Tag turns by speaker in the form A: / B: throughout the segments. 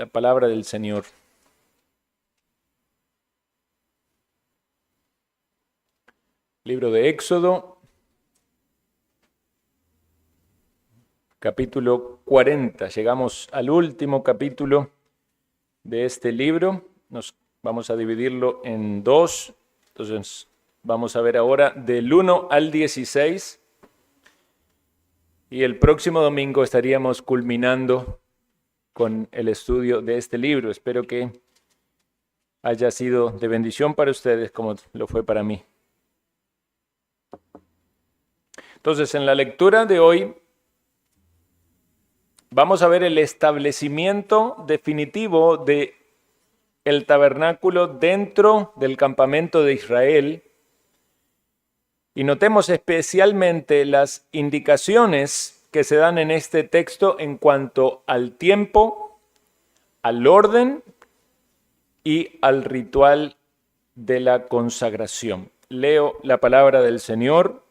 A: la palabra del Señor. Libro de Éxodo, capítulo 40. Llegamos al último capítulo de este libro. Vamos a dividirlo en dos. Entonces, vamos a ver ahora del 1 al 16. Y el próximo domingo estaríamos culminando con el estudio de este libro. Espero que haya sido de bendición para ustedes como lo fue para mí. Entonces, en la lectura de hoy vamos a ver el establecimiento definitivo de el tabernáculo dentro del campamento de Israel. Y notemos especialmente las indicaciones que se dan en este texto en cuanto al tiempo, al orden y al ritual de la consagración. Leo la palabra del Señor,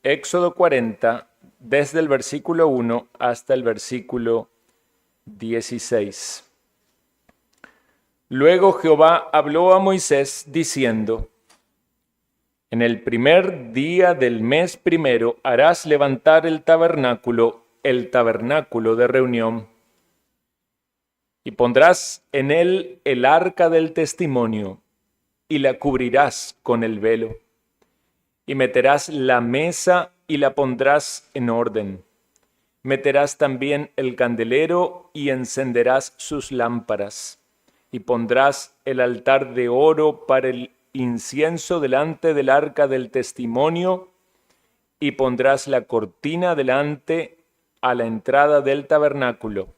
A: Éxodo 40, desde el versículo 1 hasta el versículo 16. Luego Jehová habló a Moisés diciendo: en el primer día del mes primero harás levantar el tabernáculo de reunión, y pondrás en él el arca del testimonio, y la cubrirás con el velo, y meterás la mesa y la pondrás en orden. Meterás también el candelero y encenderás sus lámparas, y pondrás el altar de oro para el incienso delante del arca del testimonio, y pondrás la cortina delante a la entrada del tabernáculo.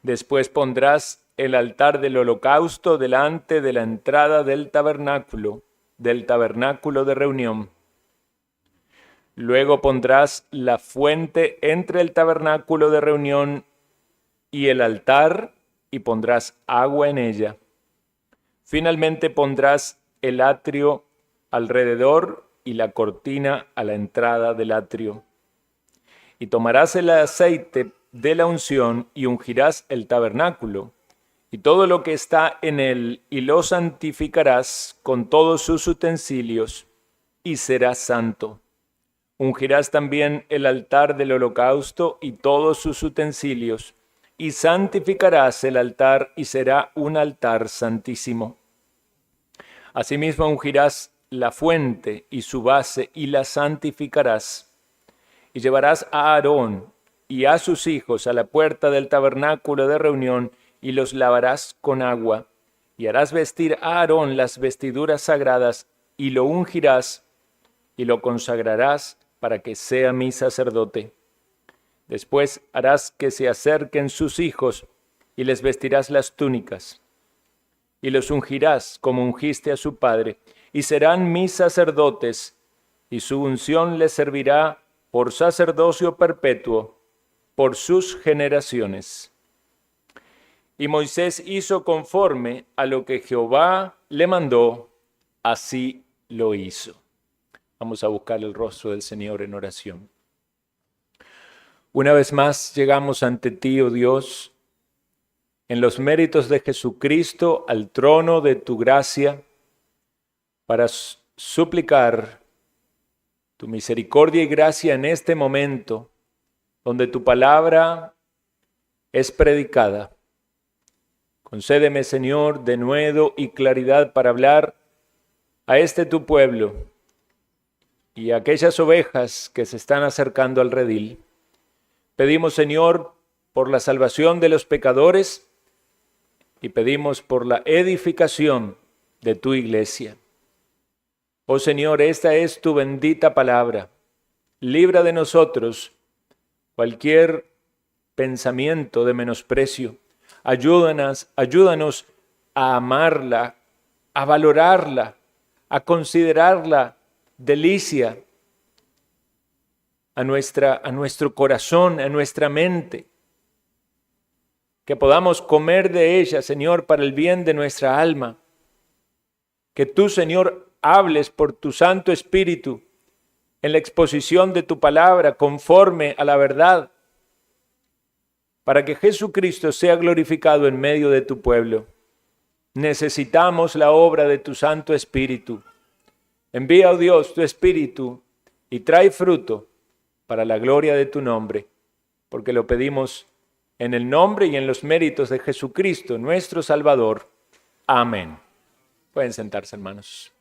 A: Después pondrás el altar del holocausto delante de la entrada del tabernáculo de reunión. Luego pondrás la fuente entre el tabernáculo de reunión y el altar, y pondrás agua en ella. Finalmente pondrás el atrio alrededor y la cortina a la entrada del atrio. Y tomarás el aceite de la unción y ungirás el tabernáculo y todo lo que está en él, y lo santificarás con todos sus utensilios, y será santo. Ungirás también el altar del holocausto y todos sus utensilios, y santificarás el altar, y será un altar santísimo. Asimismo ungirás la fuente y su base, y la santificarás. Y llevarás a Aarón y a sus hijos a la puerta del tabernáculo de reunión, y los lavarás con agua, y harás vestir a Aarón las vestiduras sagradas, y lo ungirás, y lo consagrarás para que sea mi sacerdote. Después harás que se acerquen sus hijos, y les vestirás las túnicas, y los ungirás como ungiste a su padre, y serán mis sacerdotes, y su unción les servirá por sacerdocio perpetuo, por sus generaciones. Y Moisés hizo conforme a lo que Jehová le mandó, así lo hizo. Vamos a buscar el rostro del Señor en oración. Una vez más llegamos ante ti, oh Dios, en los méritos de Jesucristo, al trono de tu gracia, para suplicar tu misericordia y gracia en este momento, donde tu palabra es predicada. Concédeme, Señor, denuedo y claridad para hablar a este tu pueblo y a aquellas ovejas que se están acercando al redil. Pedimos, Señor, por la salvación de los pecadores, y pedimos por la edificación de tu iglesia. Oh Señor, esta es tu bendita palabra. Libra de nosotros cualquier pensamiento de menosprecio. Ayúdanos a amarla, a valorarla, a considerarla delicia a nuestro corazón, a nuestra mente. Que podamos comer de ella, Señor, para el bien de nuestra alma. Que tú, Señor, hables por tu Santo Espíritu en la exposición de tu palabra conforme a la verdad. para que Jesucristo sea glorificado en medio de tu pueblo. Necesitamos la obra de tu Santo Espíritu. Envía, oh Dios, tu Espíritu y trae fruto para la gloria de tu nombre, porque lo pedimos en el nombre y en los méritos de Jesucristo, nuestro Salvador. Amén. Pueden sentarse, hermanos.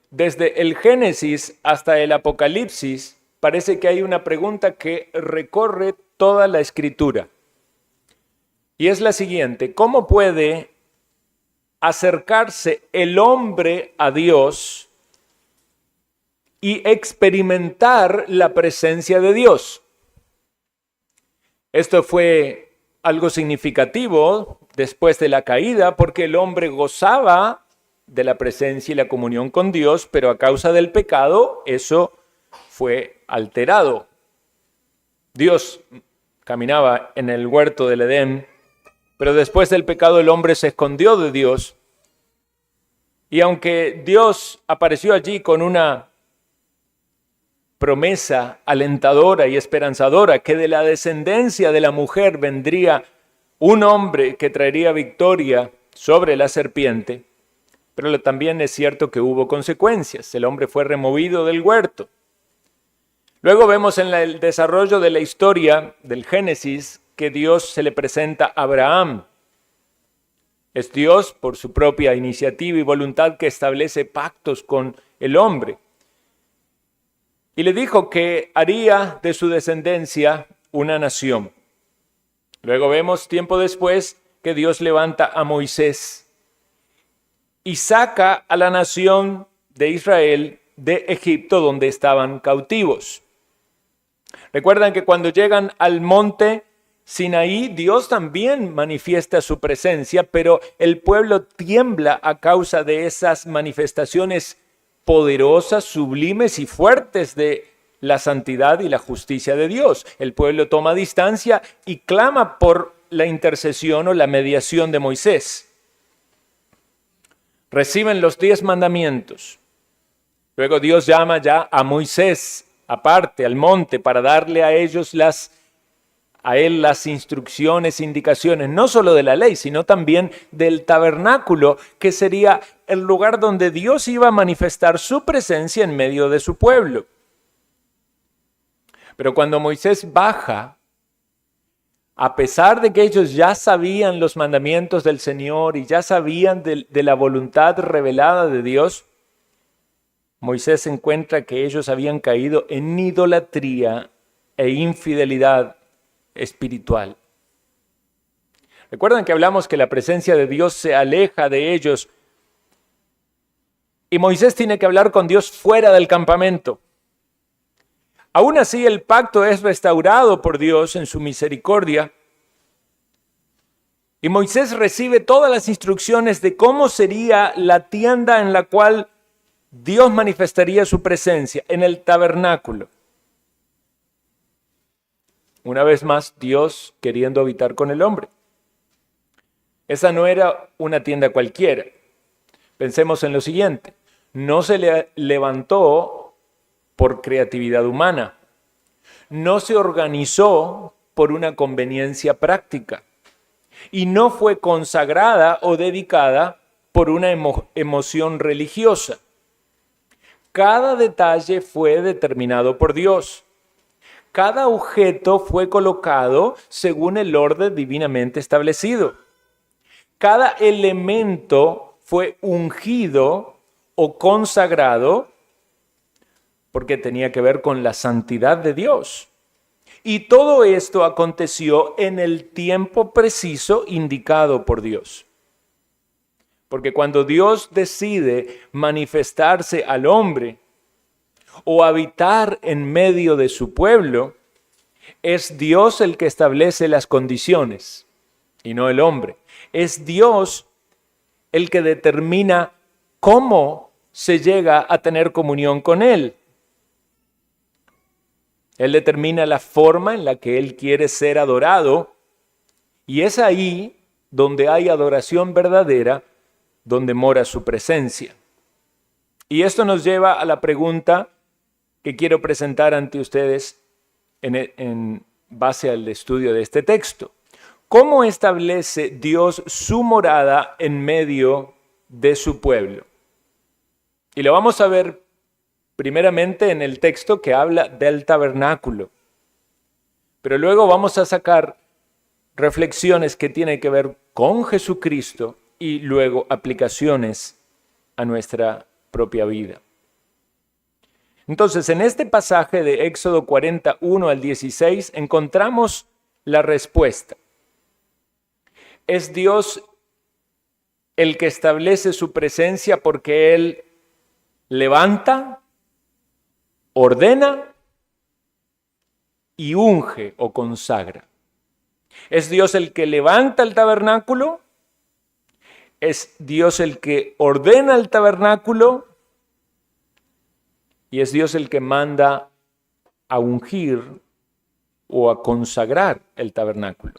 A: Desde el Génesis hasta el Apocalipsis, parece que hay una pregunta que recorre toda la Escritura. Y es la siguiente: ¿cómo puede acercarse el hombre a Dios y experimentar la presencia de Dios? Esto fue algo significativo después de la caída, porque el hombre gozaba de la presencia y la comunión con Dios, pero a causa del pecado eso fue alterado. Dios caminaba en el huerto del Edén, pero después del pecado el hombre se escondió de Dios. Y aunque Dios apareció allí con una promesa alentadora y esperanzadora, que de la descendencia de la mujer vendría un hombre que traería victoria sobre la serpiente, pero también es cierto que hubo consecuencias. El hombre fue removido del huerto. Luego vemos en el desarrollo de la historia del Génesis que Dios se le presenta a Abraham. Es Dios, por su propia iniciativa y voluntad, que establece pactos con el hombre. Y le dijo que haría de su descendencia una nación. Luego vemos tiempo después que Dios levanta a Moisés y saca a la nación de Israel de Egipto, donde estaban cautivos. Recuerdan que cuando llegan al monte Sinaí, Dios también manifiesta su presencia, pero el pueblo tiembla a causa de esas manifestaciones poderosas, sublimes y fuertes de la santidad y la justicia de Dios. El pueblo toma distancia y clama por la intercesión o la mediación de Moisés. Reciben los 10 mandamientos. Luego Dios llama ya a Moisés aparte al monte para darle a ellos las instrucciones, indicaciones, no solo de la ley, sino también del tabernáculo, que sería el lugar donde Dios iba a manifestar su presencia en medio de su pueblo. Pero cuando Moisés baja, a pesar de que ellos ya sabían los mandamientos del Señor y ya sabían de la voluntad revelada de Dios, Moisés encuentra que ellos habían caído en idolatría e infidelidad espiritual. Recuerdan que hablamos que la presencia de Dios se aleja de ellos y Moisés tiene que hablar con Dios fuera del campamento. Aún así, el pacto es restaurado por Dios en su misericordia y Moisés recibe todas las instrucciones de cómo sería la tienda en la cual Dios manifestaría su presencia, en el tabernáculo. Una vez más, Dios queriendo habitar con el hombre. Esa no era una tienda cualquiera. Pensemos en lo siguiente: no se le levantó por creatividad humana, no se organizó por una conveniencia práctica y no fue consagrada o dedicada por una emoción religiosa. Cada detalle fue determinado por Dios. Cada objeto fue colocado según el orden divinamente establecido. Cada elemento fue ungido o consagrado porque tenía que ver con la santidad de Dios. Y todo esto aconteció en el tiempo preciso indicado por Dios. Porque cuando Dios decide manifestarse al hombre o habitar en medio de su pueblo, es Dios el que establece las condiciones y no el hombre. Es Dios el que determina cómo se llega a tener comunión con Él. Él determina la forma en la que Él quiere ser adorado y es ahí donde hay adoración verdadera, donde mora su presencia. Y esto nos lleva a la pregunta: que quiero presentar ante ustedes en base al estudio de este texto. ¿Cómo establece Dios su morada en medio de su pueblo? Y lo vamos a ver primeramente en el texto que habla del tabernáculo. Pero luego vamos a sacar reflexiones que tienen que ver con Jesucristo y luego aplicaciones a nuestra propia vida. Entonces, en este pasaje de Éxodo 41 al 16 encontramos la respuesta. Es Dios el que establece su presencia porque Él levanta, ordena y unge o consagra. Es Dios el que levanta el tabernáculo, es Dios el que ordena el tabernáculo y es Dios el que manda a ungir o a consagrar el tabernáculo.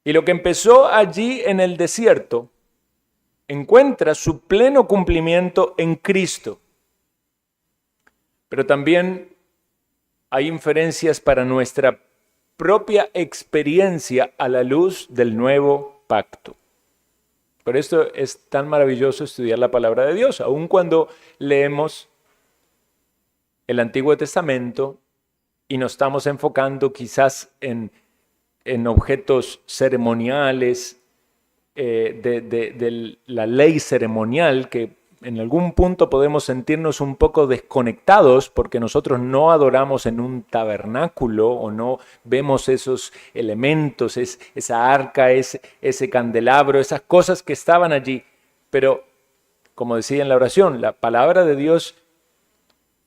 A: Y lo que empezó allí en el desierto encuentra su pleno cumplimiento en Cristo. Pero también hay inferencias para nuestra propia experiencia a la luz del nuevo pacto. Por esto es tan maravilloso estudiar la palabra de Dios, aun cuando leemos el Antiguo Testamento y nos estamos enfocando quizás en objetos ceremoniales, de la ley ceremonial, que en algún punto podemos sentirnos un poco desconectados porque nosotros no adoramos en un tabernáculo o no vemos esos elementos, esa arca, ese candelabro, esas cosas que estaban allí. Pero, como decía en la oración, la palabra de Dios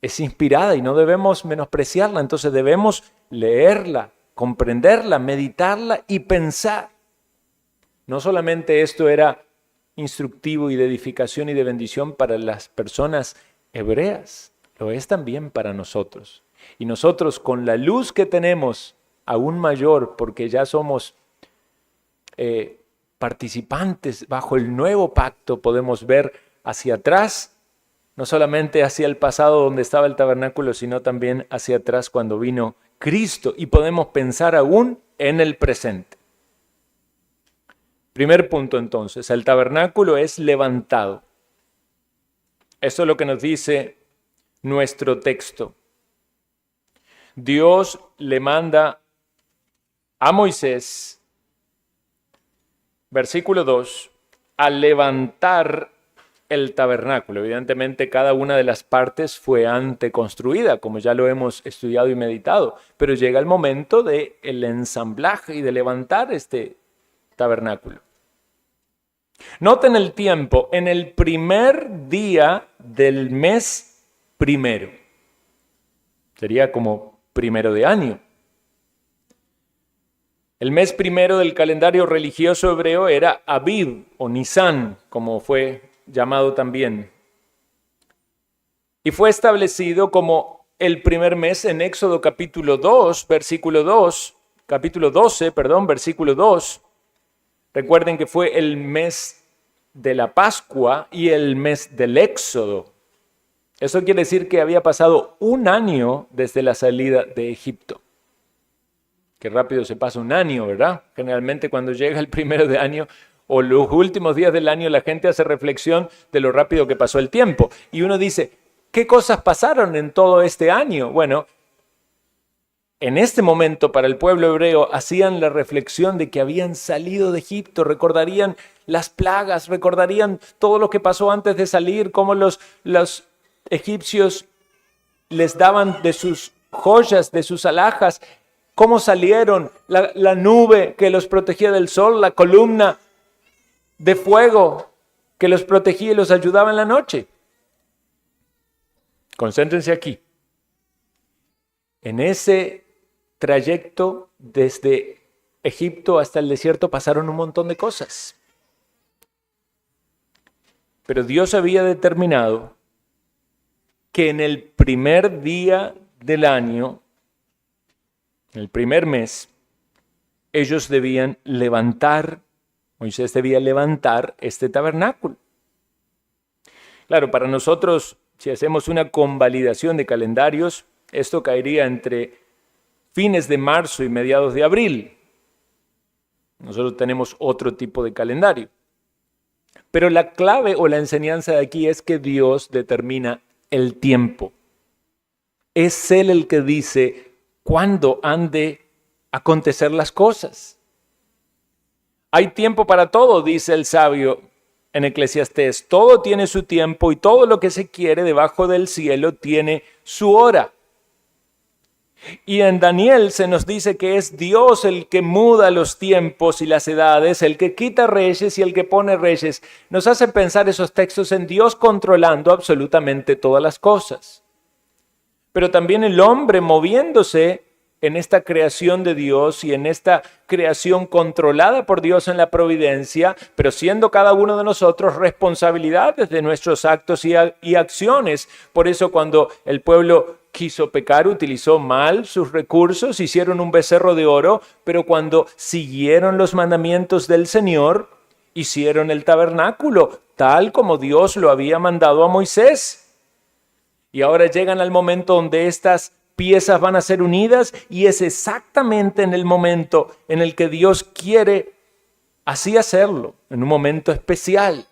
A: es inspirada y no debemos menospreciarla, entonces debemos leerla, comprenderla, meditarla y pensar. No solamente esto era instructivo y de edificación y de bendición para las personas hebreas, lo es también para nosotros. Y nosotros con la luz que tenemos, aún mayor, porque ya somos participantes bajo el nuevo pacto, podemos ver hacia atrás, no solamente hacia el pasado donde estaba el tabernáculo, sino también hacia atrás cuando vino Cristo, y podemos pensar aún en el presente. Primer punto entonces, el tabernáculo es levantado. Eso es lo que nos dice nuestro texto. Dios le manda a Moisés, versículo 2, a levantar el tabernáculo. Evidentemente cada una de las partes fue anteconstruida, como ya lo hemos estudiado y meditado, pero llega el momento del ensamblaje y de levantar este tabernáculo. Noten el tiempo, en el primer día del mes primero. Sería como primero de año. El mes primero del calendario religioso hebreo era Abib o Nisan, como fue llamado también. Y fue establecido como el primer mes en Éxodo capítulo 2, versículo 2, capítulo 12, versículo 2. Recuerden que fue el mes de la Pascua y el mes del Éxodo. Eso quiere decir que había pasado un año desde la salida de Egipto. Qué rápido se pasa un año, ¿verdad? Generalmente cuando llega el primero de año o los últimos días del año, la gente hace reflexión de lo rápido que pasó el tiempo. Y uno dice, ¿qué cosas pasaron en todo este año? Bueno, en este momento para el pueblo hebreo hacían la reflexión de que habían salido de Egipto, recordarían las plagas, recordarían todo lo que pasó antes de salir, cómo los egipcios les daban de sus joyas, de sus alhajas, cómo salieron, la nube que los protegía del sol, la columna de fuego que los protegía y los ayudaba en la noche. Concéntrense aquí. En ese trayecto desde Egipto hasta el desierto pasaron un montón de cosas. Pero Dios había determinado que en el primer día del año, en el primer mes, ellos debían levantar, Moisés debía levantar este tabernáculo. Claro, para nosotros si hacemos una convalidación de calendarios, esto caería entre fines de marzo y mediados de abril. Nosotros tenemos otro tipo de calendario. Pero la clave o la enseñanza de aquí es que Dios determina el tiempo. Es Él el que dice cuándo han de acontecer las cosas. Hay tiempo para todo, dice el sabio en Eclesiastés. Todo tiene su tiempo y todo lo que se quiere debajo del cielo tiene su hora. Y en Daniel se nos dice que es Dios el que muda los tiempos y las edades, el que quita reyes y el que pone reyes. Nos hace pensar esos textos en Dios controlando absolutamente todas las cosas. Pero también el hombre moviéndose en esta creación de Dios y en esta creación controlada por Dios en la providencia, pero siendo cada uno de nosotros responsabilidades de nuestros actos y acciones. Por eso cuando el pueblo quiso pecar, utilizó mal sus recursos, hicieron un becerro de oro, pero cuando siguieron los mandamientos del Señor, hicieron el tabernáculo, tal como Dios lo había mandado a Moisés. Y ahora llegan al momento donde estas piezas van a ser unidas y es exactamente en el momento en el que Dios quiere así hacerlo, en un momento especial.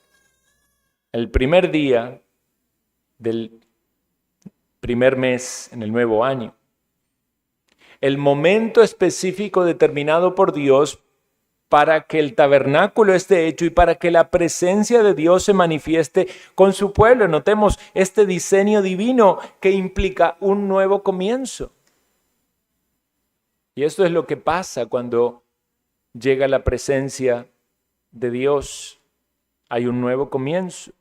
A: El primer día del primer mes en el nuevo año. El momento específico determinado por Dios para que el tabernáculo esté hecho y para que la presencia de Dios se manifieste con su pueblo. Notemos este diseño divino que implica un nuevo comienzo. Y esto es lo que pasa cuando llega la presencia de Dios. Hay un nuevo comienzo.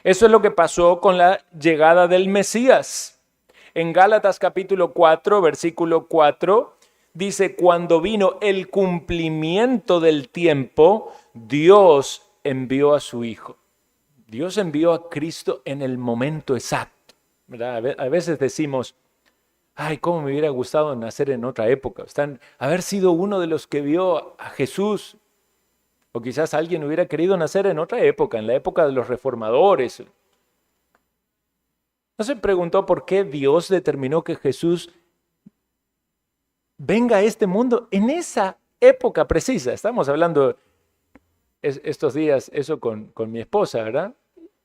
A: Eso es lo que pasó con la llegada del Mesías. En Gálatas capítulo 4, versículo 4, dice, cuando vino el cumplimiento del tiempo, Dios envió a su Hijo. Dios envió a Cristo en el momento exacto, ¿verdad? A veces decimos, ay, cómo me hubiera gustado nacer en otra época. Haber sido uno de los que vio a Jesús. O quizás alguien hubiera querido nacer en otra época, en la época de los reformadores. ¿No se preguntó por qué Dios determinó que Jesús venga a este mundo en esa época precisa? Estamos hablando estos días eso con mi esposa, ¿verdad?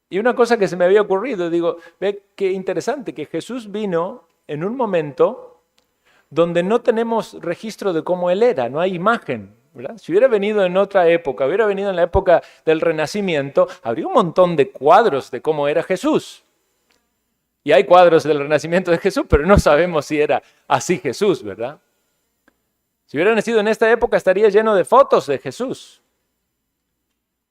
A: Y una cosa que se me había ocurrido, digo, ve qué interesante que Jesús vino en un momento donde no tenemos registro de cómo Él era, no hay imagen, ¿verdad? Si hubiera venido en otra época, hubiera venido en la época del Renacimiento, habría un montón de cuadros de cómo era Jesús. Y hay cuadros del Renacimiento de Jesús, pero no sabemos si era así Jesús, ¿verdad? Si hubiera nacido en esta época, estaría lleno de fotos de Jesús.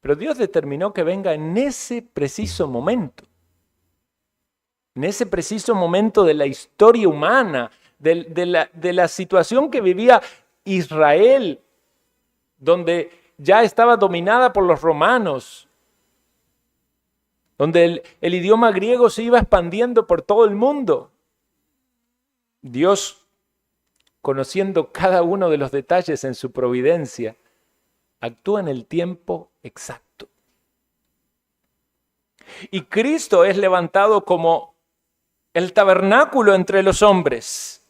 A: Pero Dios determinó que venga en ese preciso momento. En ese preciso momento de la historia humana, de la situación que vivía Israel, donde ya estaba dominada por los romanos, donde el idioma griego se iba expandiendo por todo el mundo. Dios, conociendo cada uno de los detalles en su providencia, actúa en el tiempo exacto. Y Cristo es levantado como el tabernáculo entre los hombres.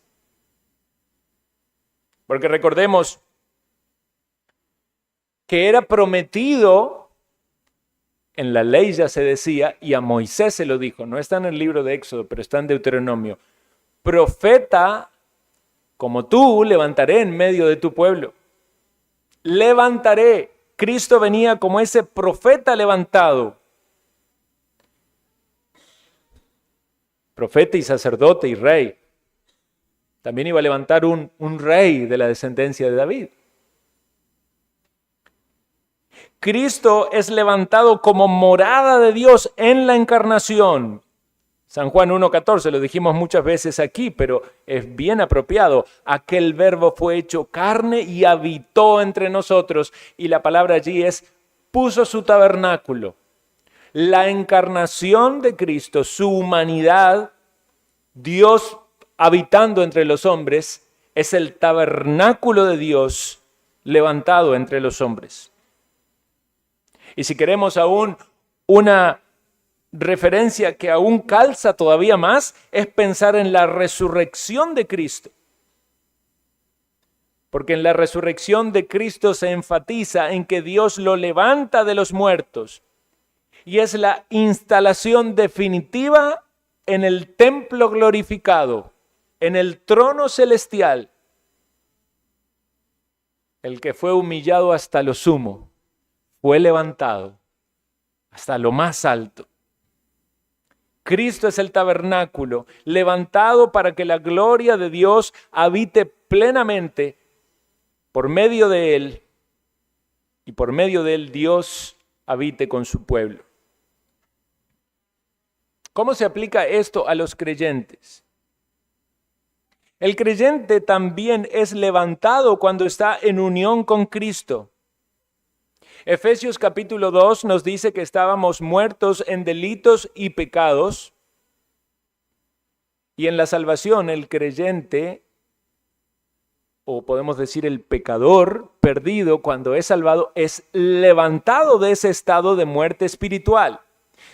A: Porque recordemos que era prometido, en la ley ya se decía, y a Moisés se lo dijo, no está en el libro de Éxodo, pero está en Deuteronomio, profeta como tú levantaré en medio de tu pueblo. Levantaré. Cristo venía como ese profeta levantado. Profeta y sacerdote y rey. También iba a levantar un rey de la descendencia de David. Cristo es levantado como morada de Dios en la encarnación. San Juan 1:14, lo dijimos muchas veces aquí, pero es bien apropiado. Aquel verbo fue hecho carne y habitó entre nosotros. Y la palabra allí es, puso su tabernáculo. La encarnación de Cristo, su humanidad, Dios habitando entre los hombres, es el tabernáculo de Dios levantado entre los hombres. Y si queremos aún una referencia que aún calza todavía más es pensar en la resurrección de Cristo. Porque en la resurrección de Cristo se enfatiza en que Dios lo levanta de los muertos y es la instalación definitiva en el templo glorificado, en el trono celestial. El que fue humillado hasta lo sumo, fue levantado hasta lo más alto. Cristo es el tabernáculo, levantado para que la gloria de Dios habite plenamente por medio de él, y por medio de él Dios habite con su pueblo. ¿Cómo se aplica esto a los creyentes? El creyente también es levantado cuando está en unión con Cristo. Efesios capítulo 2 nos dice que estábamos muertos en delitos y pecados, y en la salvación el creyente, o podemos decir el pecador perdido, cuando es salvado, es levantado de ese estado de muerte espiritual.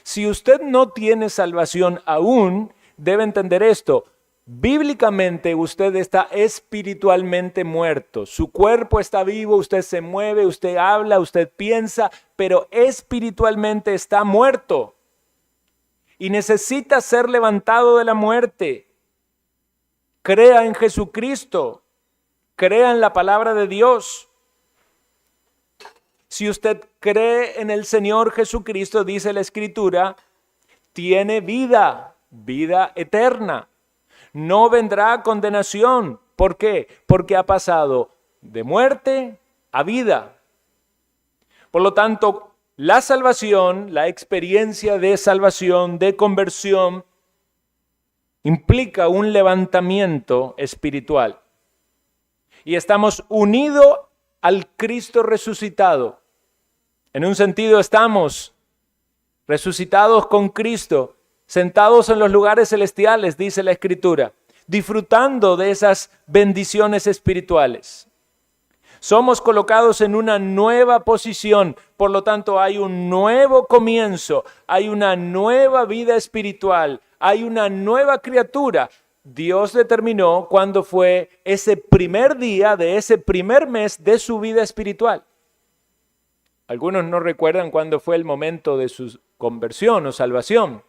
A: Si usted no tiene salvación aún, debe entender esto. Bíblicamente usted está espiritualmente muerto. Su cuerpo está vivo, usted se mueve, usted habla, usted piensa, pero espiritualmente está muerto. Y necesita ser levantado de la muerte. Crea en Jesucristo. Crea en la palabra de Dios. Si usted cree en el Señor Jesucristo, dice la Escritura, tiene vida, vida eterna. No vendrá condenación. ¿Por qué? Porque ha pasado de muerte a vida. Por lo tanto, la salvación, la experiencia de salvación, de conversión, implica un levantamiento espiritual. Y estamos unidos al Cristo resucitado. En un sentido estamos resucitados con Cristo, sentados en los lugares celestiales, dice la Escritura, disfrutando de esas bendiciones espirituales. Somos colocados en una nueva posición, por lo tanto hay un nuevo comienzo, hay una nueva vida espiritual, hay una nueva criatura. Dios determinó cuándo fue ese primer día de ese primer mes de su vida espiritual. Algunos no recuerdan cuándo fue el momento de su conversión o salvación.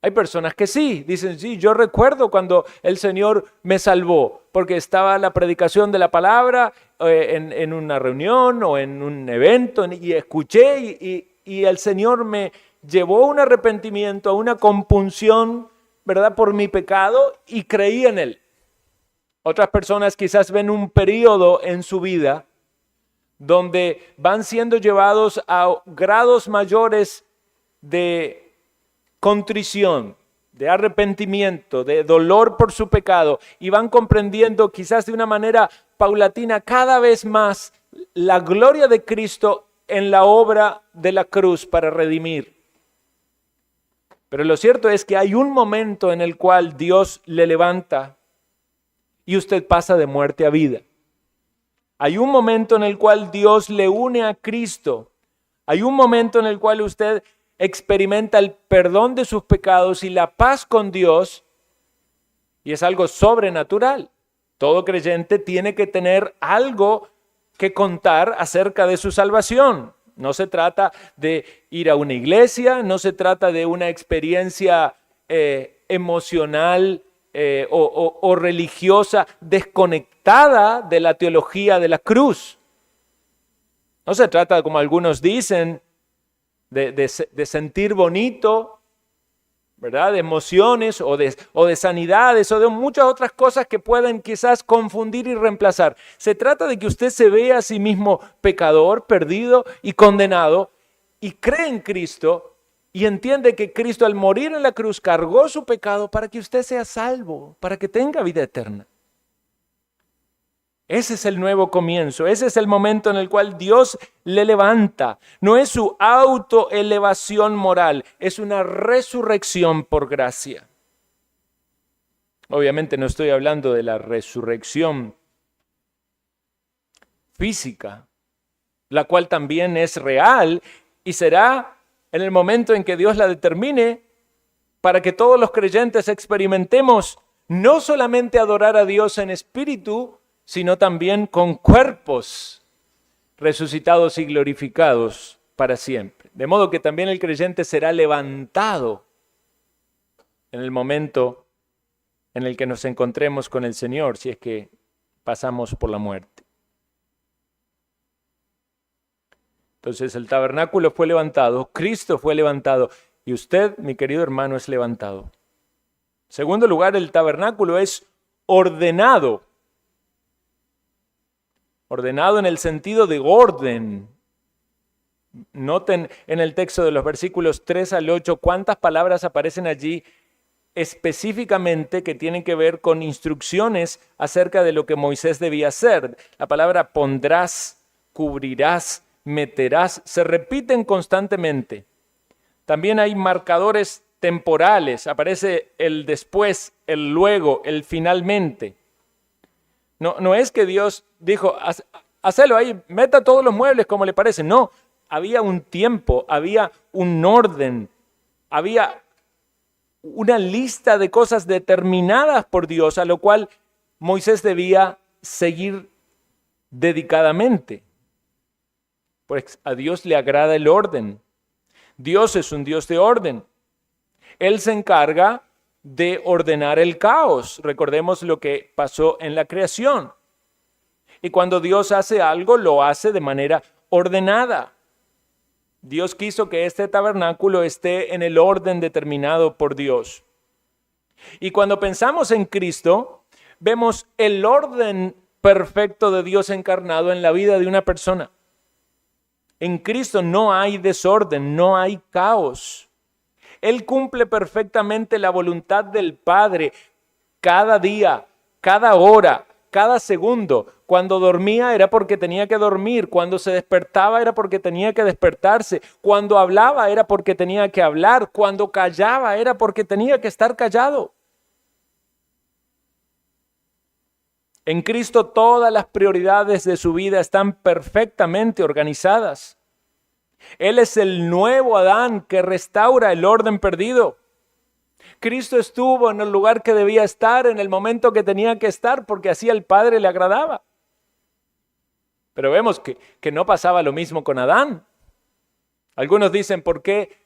A: Hay personas que sí, dicen, sí, yo recuerdo cuando el Señor me salvó, porque estaba la predicación de la palabra en una reunión o en un evento y escuché y el Señor me llevó a un arrepentimiento, a una compunción, ¿verdad?, por mi pecado y creí en Él. Otras personas quizás ven un periodo en su vida donde van siendo llevados a grados mayores de contrición, de arrepentimiento, de dolor por su pecado y van comprendiendo quizás de una manera paulatina cada vez más la gloria de Cristo en la obra de la cruz para redimir. Pero lo cierto es que hay un momento en el cual Dios le levanta y usted pasa de muerte a vida. Hay un momento en el cual Dios le une a Cristo. Hay un momento en el cual usted experimenta el perdón de sus pecados y la paz con Dios, y es algo sobrenatural. Todo creyente tiene que tener algo que contar acerca de su salvación. No se trata de ir a una iglesia, no se trata de una experiencia emocional o religiosa desconectada de la teología de la cruz. No se trata, como algunos dicen, de sentir bonito, ¿verdad? De emociones o de sanidades o de muchas otras cosas que pueden quizás confundir y reemplazar. Se trata de que usted se vea a sí mismo pecador, perdido y condenado y cree en Cristo y entiende que Cristo al morir en la cruz cargó su pecado para que usted sea salvo, para que tenga vida eterna. Ese es el nuevo comienzo, ese es el momento en el cual Dios le levanta. No es su autoelevación moral, es una resurrección por gracia. Obviamente no estoy hablando de la resurrección física, la cual también es real y será en el momento en que Dios la determine, para que todos los creyentes experimentemos no solamente adorar a Dios en espíritu, sino también con cuerpos resucitados y glorificados para siempre. De modo que también el creyente será levantado en el momento en el que nos encontremos con el Señor, si es que pasamos por la muerte. Entonces el tabernáculo fue levantado, Cristo fue levantado y usted, mi querido hermano, es levantado. En segundo lugar, el tabernáculo es ordenado. Ordenado en el sentido de orden. Noten en el texto de los versículos 3 al 8 cuántas palabras aparecen allí específicamente que tienen que ver con instrucciones acerca de lo que Moisés debía hacer. La palabra pondrás, cubrirás, meterás, se repiten constantemente. También hay marcadores temporales, aparece el después, el luego, el finalmente. No es que Dios dijo, hacelo ahí, meta todos los muebles como le parece. No, había un tiempo, había un orden, había una lista de cosas determinadas por Dios, a lo cual Moisés debía seguir dedicadamente. Pues a Dios le agrada el orden. Dios es un Dios de orden. Él se encarga de ordenar el caos. Recordemos lo que pasó en la creación. Y cuando Dios hace algo, lo hace de manera ordenada. Dios quiso que este tabernáculo esté en el orden determinado por Dios. Y cuando pensamos en Cristo, vemos el orden perfecto de Dios encarnado en la vida de una persona. En Cristo no hay desorden, no hay caos. Él cumple perfectamente la voluntad del Padre cada día, cada hora, cada segundo. Cuando dormía era porque tenía que dormir, cuando se despertaba era porque tenía que despertarse, cuando hablaba era porque tenía que hablar, cuando callaba era porque tenía que estar callado. En Cristo todas las prioridades de su vida están perfectamente organizadas. Él es el nuevo Adán que restaura el orden perdido. Cristo estuvo en el lugar que debía estar, en el momento que tenía que estar, porque así al Padre le agradaba. Pero vemos que no pasaba lo mismo con Adán. Algunos dicen, ¿por qué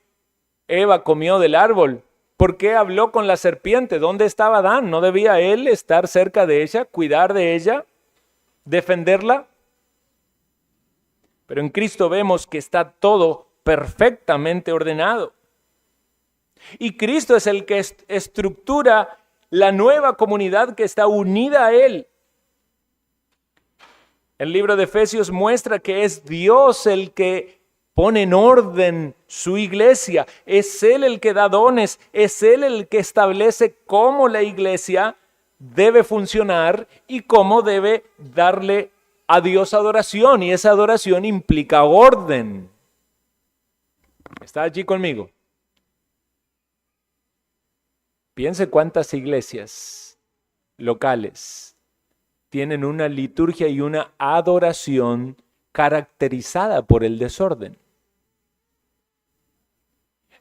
A: Eva comió del árbol? ¿Por qué habló con la serpiente? ¿Dónde estaba Adán? ¿No debía él estar cerca de ella, cuidar de ella, defenderla? Pero en Cristo vemos que está todo perfectamente ordenado. Y Cristo es el que estructura la nueva comunidad que está unida a Él. El libro de Efesios muestra que es Dios el que pone en orden su iglesia. Es Él el que da dones, es Él el que establece cómo la iglesia debe funcionar y cómo debe darle a Dios adoración. Y esa adoración implica orden. ¿Está allí conmigo? Piense cuántas iglesias locales tienen una liturgia y una adoración caracterizada por el desorden.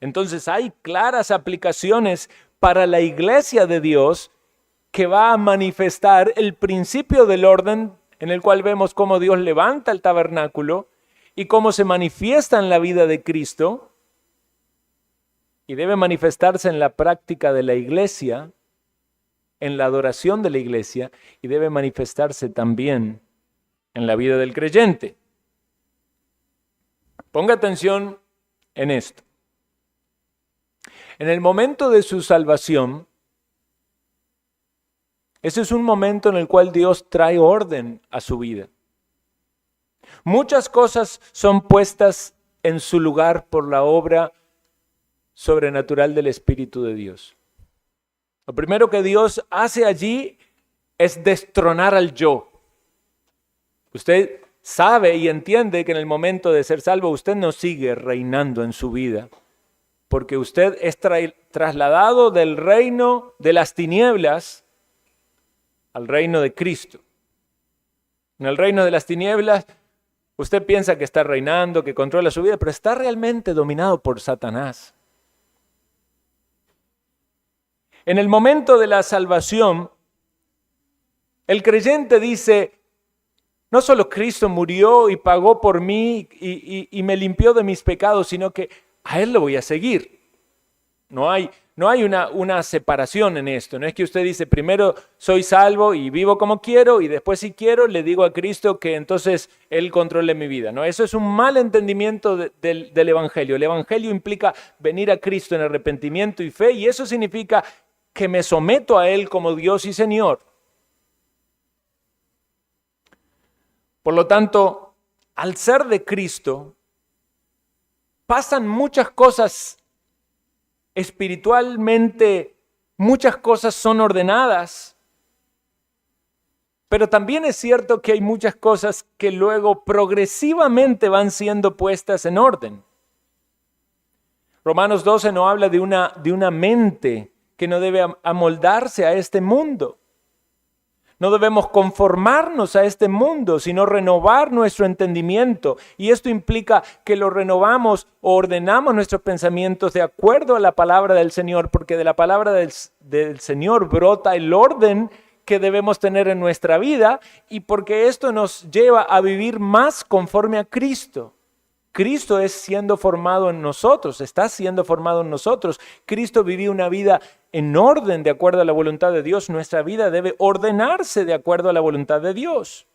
A: Entonces hay claras aplicaciones para la iglesia de Dios que va a manifestar el principio del orden en el cual vemos cómo Dios levanta el tabernáculo y cómo se manifiesta en la vida de Cristo y debe manifestarse en la práctica de la iglesia, en la adoración de la iglesia y debe manifestarse también en la vida del creyente. Ponga atención en esto. En el momento de su salvación, ese es un momento en el cual Dios trae orden a su vida. Muchas cosas son puestas en su lugar por la obra sobrenatural del Espíritu de Dios. Lo primero que Dios hace allí es destronar al yo. Usted sabe y entiende que en el momento de ser salvo usted no sigue reinando en su vida, porque usted es trasladado del reino de las tinieblas al reino de Cristo. En el reino de las tinieblas Usted piensa que está reinando, que controla su vida, pero está realmente dominado por Satanás. En el momento de la salvación, el creyente dice, no solo Cristo murió y pagó por mí y me limpió de mis pecados, sino que a Él lo voy a seguir. No hay una separación en esto. No es que usted dice, primero soy salvo y vivo como quiero y después si quiero le digo a Cristo que entonces Él controle mi vida. No, eso es un mal entendimiento del Evangelio. El Evangelio implica venir a Cristo en arrepentimiento y fe y eso significa que me someto a Él como Dios y Señor. Por lo tanto, al ser de Cristo, pasan muchas cosas espiritualmente, muchas cosas son ordenadas, pero también es cierto que hay muchas cosas que luego progresivamente van siendo puestas en orden. Romanos 12 nos habla de una mente que no debe amoldarse a este mundo. No debemos conformarnos a este mundo, sino renovar nuestro entendimiento. Y esto implica que lo renovamos o ordenamos nuestros pensamientos de acuerdo a la palabra del Señor, porque de la palabra del Señor brota el orden que debemos tener en nuestra vida y porque esto nos lleva a vivir más conforme a Cristo. Cristo es siendo formado en nosotros, está siendo formado en nosotros. Cristo vivió una vida en orden de acuerdo a la voluntad de Dios. Nuestra vida debe ordenarse de acuerdo a la voluntad de Dios.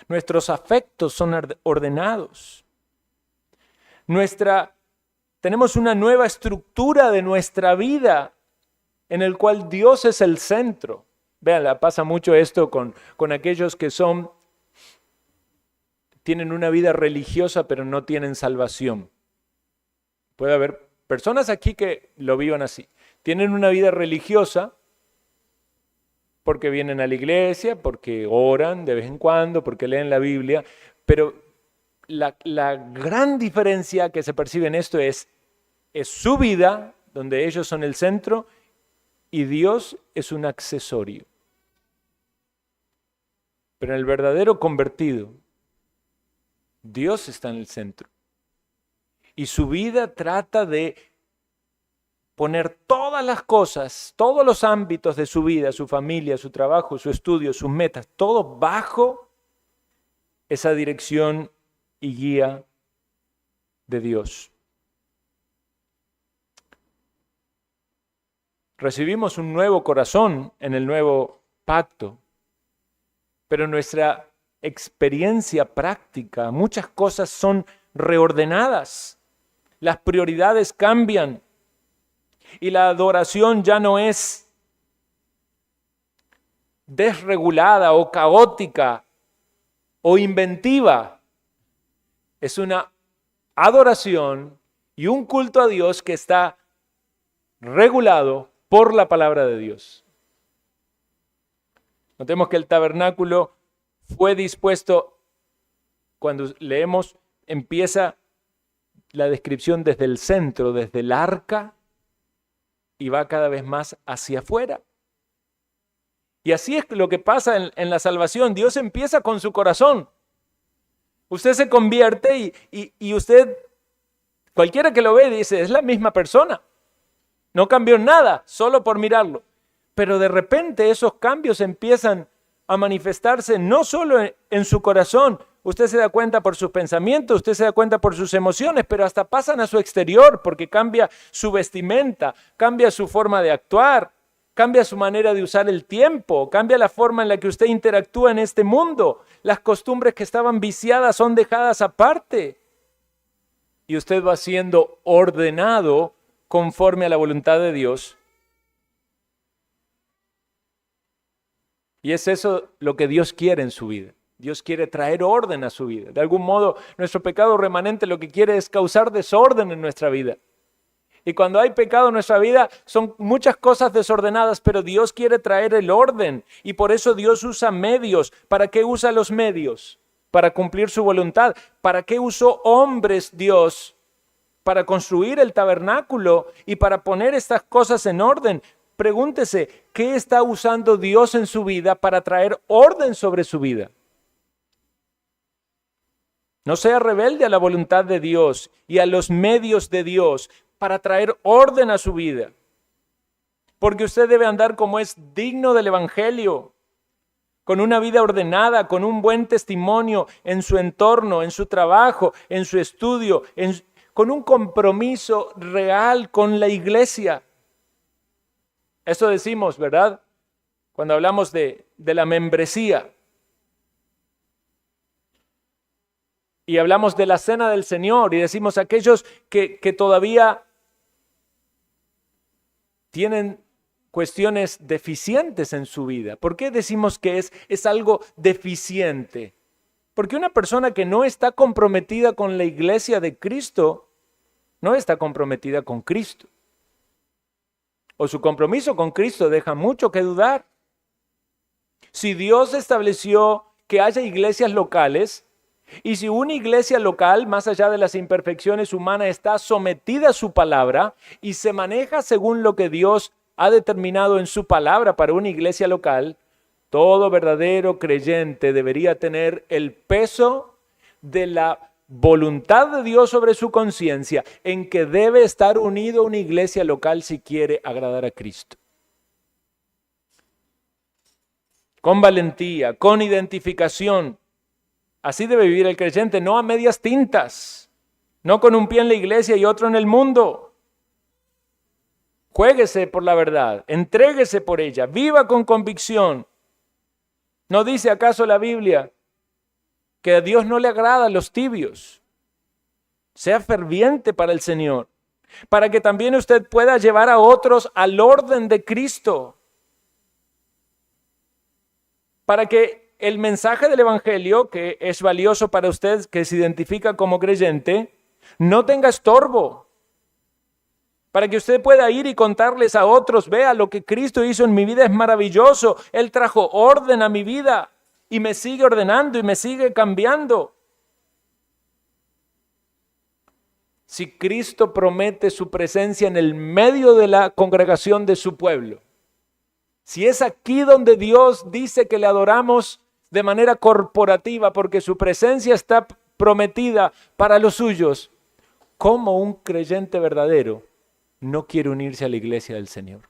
A: Nuestros afectos son ordenados. Tenemos una nueva estructura de nuestra vida en el cual Dios es el centro. Vean, pasa mucho esto con aquellos que tienen una vida religiosa pero no tienen salvación. Puede haber personas aquí que lo vivan así. Tienen una vida religiosa porque vienen a la iglesia, porque oran de vez en cuando, porque leen la Biblia, pero la gran diferencia que se percibe en esto es su vida, donde ellos son el centro, y Dios es un accesorio. Pero en el verdadero convertido, Dios está en el centro. Y su vida trata de poner todas las cosas, todos los ámbitos de su vida, su familia, su trabajo, su estudio, sus metas, todo bajo esa dirección y guía de Dios. Recibimos un nuevo corazón en el nuevo pacto, pero nuestra experiencia práctica, muchas cosas son reordenadas, las prioridades cambian y la adoración ya no es desregulada o caótica o inventiva, es una adoración y un culto a Dios que está regulado por la palabra de Dios. Notemos que el tabernáculo fue dispuesto, cuando leemos, empieza la descripción desde el centro, desde el arca, y va cada vez más hacia afuera. Y así es lo que pasa en la salvación. Dios empieza con su corazón. Usted se convierte y usted, cualquiera que lo ve, dice, es la misma persona. No cambió nada, solo por mirarlo. Pero de repente esos cambios empiezan a manifestarse no solo en su corazón. Usted se da cuenta por sus pensamientos, usted se da cuenta por sus emociones, pero hasta pasan a su exterior porque cambia su vestimenta, cambia su forma de actuar, cambia su manera de usar el tiempo, cambia la forma en la que usted interactúa en este mundo. Las costumbres que estaban viciadas son dejadas aparte. Y usted va siendo ordenado conforme a la voluntad de Dios. Y es eso lo que Dios quiere en su vida. Dios quiere traer orden a su vida. De algún modo, nuestro pecado remanente lo que quiere es causar desorden en nuestra vida. Y cuando hay pecado en nuestra vida, son muchas cosas desordenadas, pero Dios quiere traer el orden. Y por eso Dios usa medios. ¿Para qué usa los medios? Para cumplir su voluntad. ¿Para qué usó hombres Dios? Para construir el tabernáculo y para poner estas cosas en orden. Pregúntese, ¿qué está usando Dios en su vida para traer orden sobre su vida? No sea rebelde a la voluntad de Dios y a los medios de Dios para traer orden a su vida. Porque usted debe andar como es digno del Evangelio, con una vida ordenada, con un buen testimonio en su entorno, en su trabajo, en su estudio, con un compromiso real con la iglesia. Eso decimos, ¿verdad? Cuando hablamos de la membresía. Y hablamos de la cena del Señor y decimos aquellos que todavía tienen cuestiones deficientes en su vida. ¿Por qué decimos que es algo deficiente? Porque una persona que no está comprometida con la iglesia de Cristo, no está comprometida con Cristo. O su compromiso con Cristo deja mucho que dudar. Si Dios estableció que haya iglesias locales, y si una iglesia local, más allá de las imperfecciones humanas, está sometida a su palabra y se maneja según lo que Dios ha determinado en su palabra para una iglesia local, todo verdadero creyente debería tener el peso de la voluntad de Dios sobre su conciencia en que debe estar unido a una iglesia local si quiere agradar a Cristo. Con valentía, con identificación. Así debe vivir el creyente, no a medias tintas, no con un pie en la iglesia y otro en el mundo. Juéguese por la verdad, entréguese por ella, viva con convicción. ¿No dice acaso la Biblia que a Dios no le agrada a los tibios? Sea ferviente para el Señor, para que también usted pueda llevar a otros al orden de Cristo, para que el mensaje del Evangelio, que es valioso para usted, que se identifica como creyente, no tenga estorbo. Para que usted pueda ir y contarles a otros, vea lo que Cristo hizo en mi vida es maravilloso. Él trajo orden a mi vida y me sigue ordenando y me sigue cambiando. Si Cristo promete su presencia en el medio de la congregación de su pueblo, si es aquí donde Dios dice que le adoramos de manera corporativa porque su presencia está prometida para los suyos, ¿cómo un creyente verdadero no quiere unirse a la iglesia del Señor?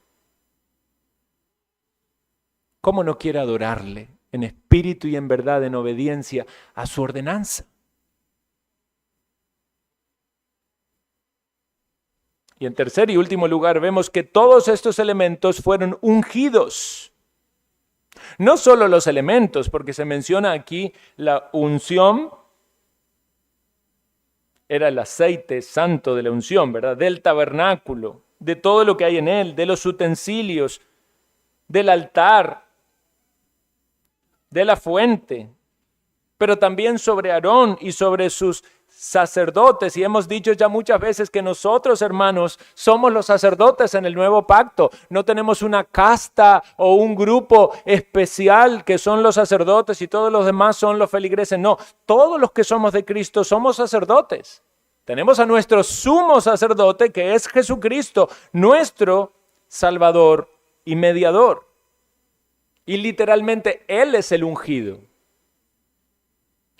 A: ¿Cómo no quiere adorarle en espíritu y en verdad, en obediencia a su ordenanza? Y en tercer y último lugar, vemos que todos estos elementos fueron ungidos. No solo los elementos, porque se menciona aquí la unción, era el aceite santo de la unción, ¿verdad? Del tabernáculo, de todo lo que hay en él, de los utensilios, del altar, de la fuente, pero también sobre Aarón y sobre sus sacerdotes. Y hemos dicho ya muchas veces que nosotros, hermanos, somos los sacerdotes en el nuevo pacto. No tenemos una casta o un grupo especial que son los sacerdotes y todos los demás son los feligreses. No, todos los que somos de Cristo somos sacerdotes. Tenemos a nuestro sumo sacerdote que es Jesucristo, nuestro Salvador y mediador. Y literalmente Él es el ungido.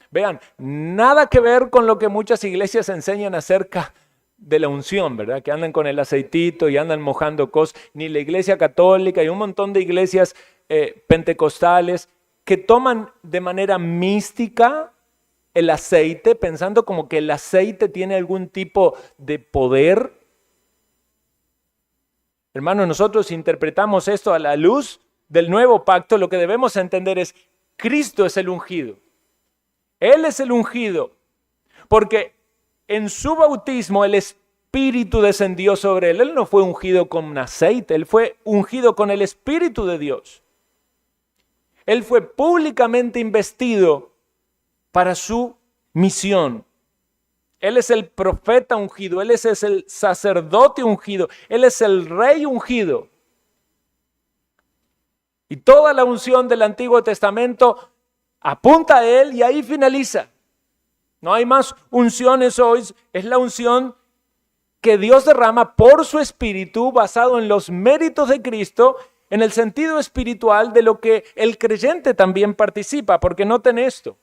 A: Vean, nada que ver con lo que muchas iglesias enseñan acerca de la unción, ¿verdad? Que andan con el aceitito y andan mojando cosas. Ni la iglesia católica y un montón de iglesias pentecostales que toman de manera mística el aceite, pensando como que el aceite tiene algún tipo de poder. Hermanos, nosotros interpretamos esto a la luz del nuevo pacto. Lo que debemos entender es Cristo es el ungido. Él es el ungido, porque en su bautismo el Espíritu descendió sobre él. Él no fue ungido con aceite, él fue ungido con el Espíritu de Dios. Él fue públicamente investido para su misión. Él es el profeta ungido, él es el sacerdote ungido, él es el rey ungido. Y toda la unción del Antiguo Testamento apunta a él y ahí finaliza. No hay más unciones hoy, es la unción que Dios derrama por su Espíritu basado en los méritos de Cristo, en el sentido espiritual de lo que el creyente también participa, porque noten esto.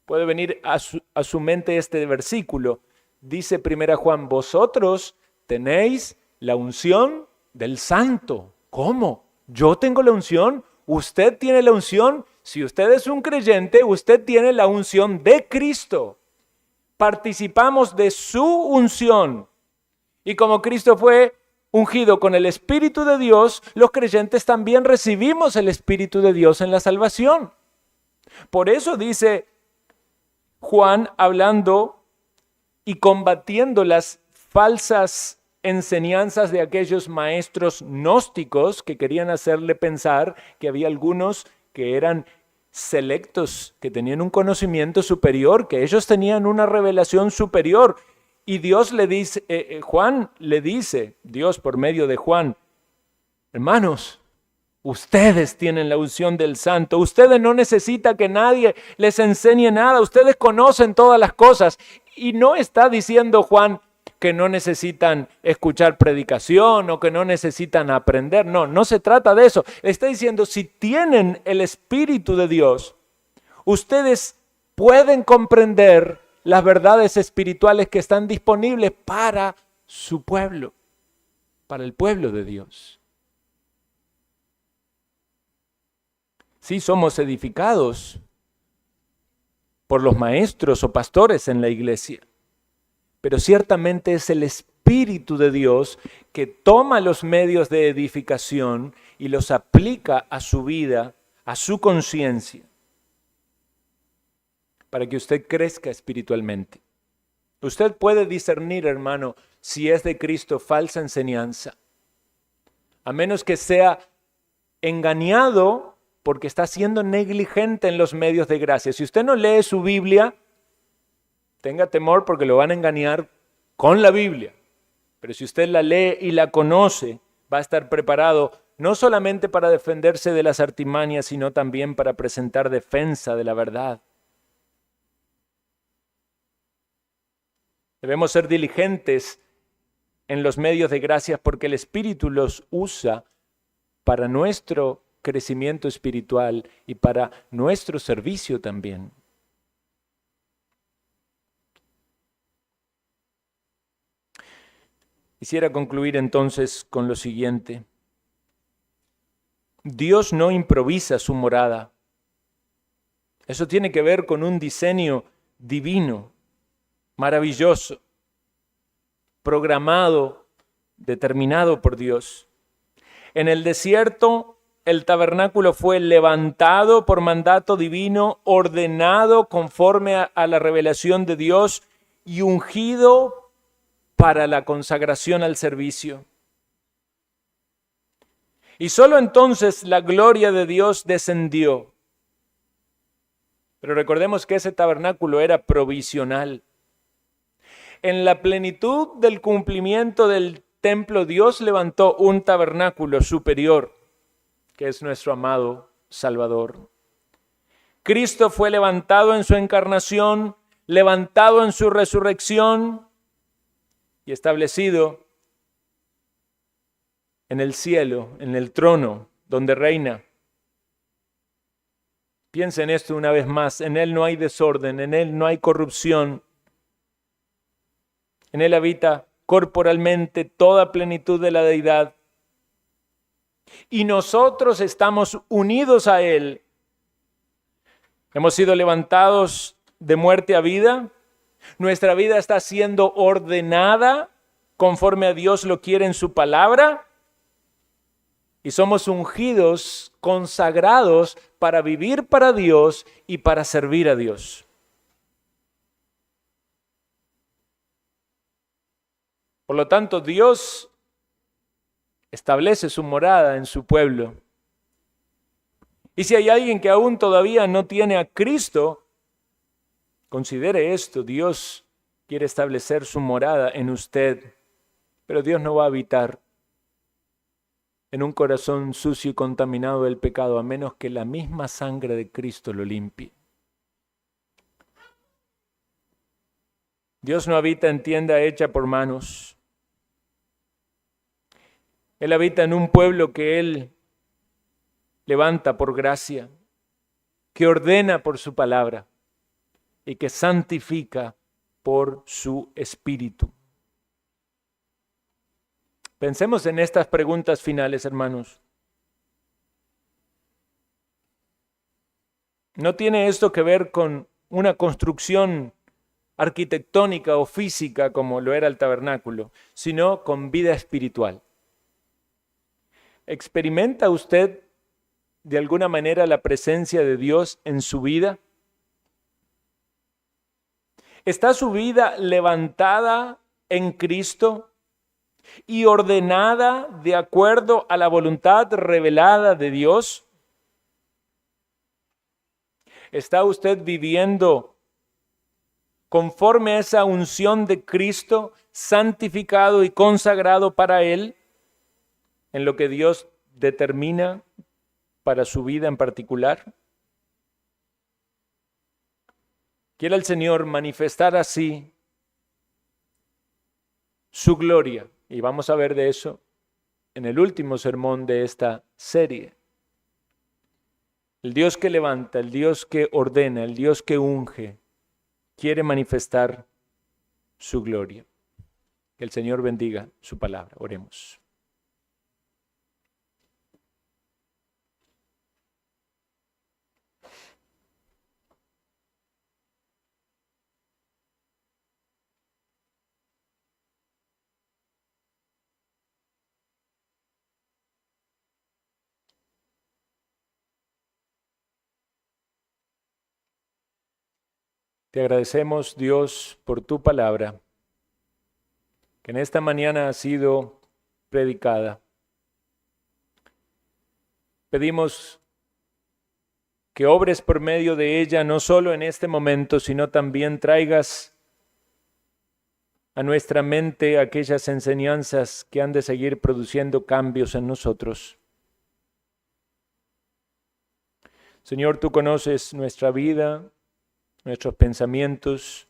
A: Puede venir a su mente este versículo. Dice 1 Juan, vosotros tenéis la unción del Santo. ¿Cómo? ¿Yo tengo la unción? ¿Usted tiene la unción? Si usted es un creyente, usted tiene la unción de Cristo. Participamos de su unción. Y como Cristo fue ungido con el Espíritu de Dios, los creyentes también recibimos el Espíritu de Dios en la salvación. Por eso dice Juan, hablando y combatiendo las falsas enseñanzas de aquellos maestros gnósticos que querían hacerle pensar que había algunos que eran selectos, que tenían un conocimiento superior, que ellos tenían una revelación superior. Y Dios le dice, Juan le dice, Dios por medio de Juan, hermanos, ustedes tienen la unción del Santo, ustedes no necesitan que nadie les enseñe nada, ustedes conocen todas las cosas. Y no está diciendo Juan que no necesitan escuchar predicación o que no necesitan aprender, no se trata de eso. Está diciendo, si tienen el Espíritu de Dios, ustedes pueden comprender las verdades espirituales que están disponibles para su pueblo, para el pueblo de Dios. Sí, somos edificados por los maestros o pastores en la iglesia, pero ciertamente es el Espíritu de Dios que toma los medios de edificación y los aplica a su vida, a su conciencia, para que usted crezca espiritualmente. Usted puede discernir, hermano, si es de Cristo falsa enseñanza, a menos que sea engañado porque está siendo negligente en los medios de gracia. Si usted no lee su Biblia, tenga temor porque lo van a engañar con la Biblia. Pero si usted la lee y la conoce, va a estar preparado no solamente para defenderse de las artimañas, sino también para presentar defensa de la verdad. Debemos ser diligentes en los medios de gracia porque el Espíritu los usa para nuestro crecimiento espiritual y para nuestro servicio también. Quisiera concluir entonces con lo siguiente. Dios no improvisa su morada. Eso tiene que ver con un diseño divino, maravilloso, programado, determinado por Dios. En el desierto, el tabernáculo fue levantado por mandato divino, ordenado conforme a la revelación de Dios y ungido para la consagración al servicio. Y solo entonces la gloria de Dios descendió. Pero recordemos que ese tabernáculo era provisional. En la plenitud del cumplimiento del templo, Dios levantó un tabernáculo superior, que es nuestro amado Salvador. Cristo fue levantado en su encarnación, levantado en su resurrección y establecido en el cielo, en el trono donde reina. Piensen esto una vez más, en Él no hay desorden, en Él no hay corrupción. En Él habita corporalmente toda plenitud de la deidad. Y nosotros estamos unidos a Él. Hemos sido levantados de muerte a vida. Nuestra vida está siendo ordenada conforme a Dios lo quiere en su palabra. Y somos ungidos, consagrados para vivir para Dios y para servir a Dios. Por lo tanto, Dios establece su morada en su pueblo. Y si hay alguien que aún todavía no tiene a Cristo, considere esto: Dios quiere establecer su morada en usted, pero Dios no va a habitar en un corazón sucio y contaminado del pecado, a menos que la misma sangre de Cristo lo limpie. Dios no habita en tienda hecha por manos. Él habita en un pueblo que Él levanta por gracia, que ordena por su palabra. y que santifica por su Espíritu. Pensemos en estas preguntas finales, hermanos. No tiene esto que ver con una construcción arquitectónica o física como lo era el tabernáculo, sino con vida espiritual. ¿Experimenta usted de alguna manera la presencia de Dios en su vida? ¿Está su vida levantada en Cristo y ordenada de acuerdo a la voluntad revelada de Dios? ¿Está usted viviendo conforme a esa unción de Cristo, santificado y consagrado para Él, en lo que Dios determina para su vida en particular? Quiere el Señor manifestar así su gloria, y vamos a ver de eso en el último sermón de esta serie. El Dios que levanta, el Dios que ordena, el Dios que unge, quiere manifestar su gloria. Que el Señor bendiga su palabra. Oremos. Te agradecemos, Dios, por tu palabra, que en esta mañana ha sido predicada. Pedimos que obres por medio de ella, no solo en este momento, sino también traigas a nuestra mente aquellas enseñanzas que han de seguir produciendo cambios en nosotros. Señor, tú conoces nuestra vida, nuestros pensamientos,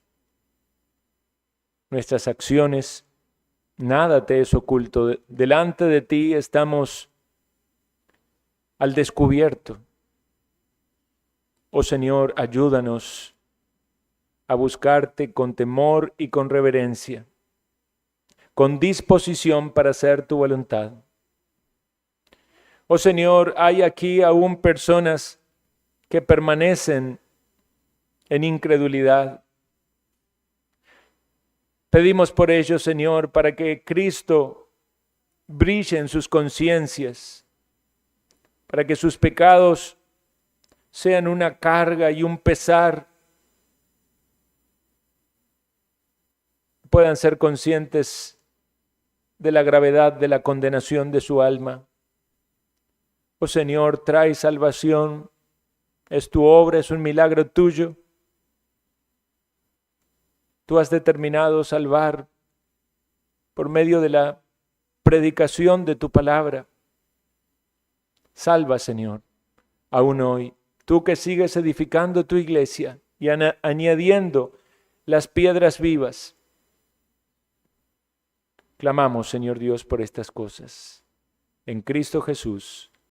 A: nuestras acciones, nada te es oculto. Delante de ti estamos al descubierto. Oh Señor, ayúdanos a buscarte con temor y con reverencia, con disposición para hacer tu voluntad. Oh Señor, hay aquí aún personas que permanecen en incredulidad. Pedimos por ellos, Señor, para que Cristo brille en sus conciencias, para que sus pecados sean una carga y un pesar, puedan ser conscientes de la gravedad de la condenación de su alma. Oh Señor, trae salvación, es tu obra, es un milagro tuyo. Tú has determinado salvar por medio de la predicación de tu palabra. Salva, Señor, aún hoy. Tú que sigues edificando tu iglesia y añadiendo las piedras vivas. Clamamos, Señor Dios, por estas cosas. En Cristo Jesús.